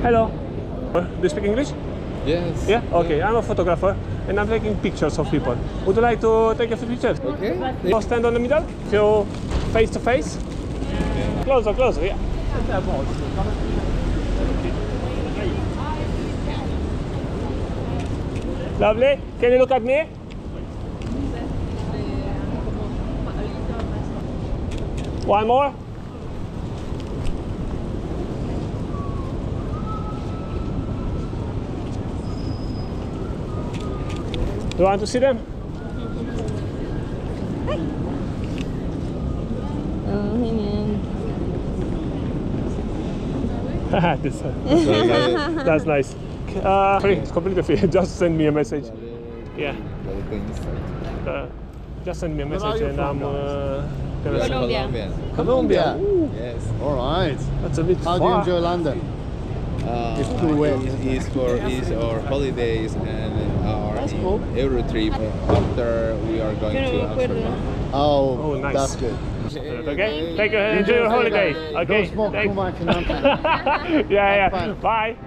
Hello. Do you speak English? Yes. Yeah? Okay, I'm a photographer and I'm taking pictures of people. Would you like to take a few pictures? Okay. I'll stand on the middle, feel face to face. Closer, closer, yeah. Lovely. Can you look at me? One more. Do you want to see them? That's nice. Free, it's completely free. Just send me a message. Yeah. Just send me a message and I'm gonna Colombia. Colombia. Ooh, Yes. All right. that's a bit How do you far. enjoy London? It's too wet. It's our holidays and our cool. Euro trip. After we are going to Amsterdam. Oh, nice. that's good. Okay? Take care. Enjoy your holiday. Okay. Don't smoke too Thanks. much in Amsterdam. Yeah, yeah. Fine. Bye.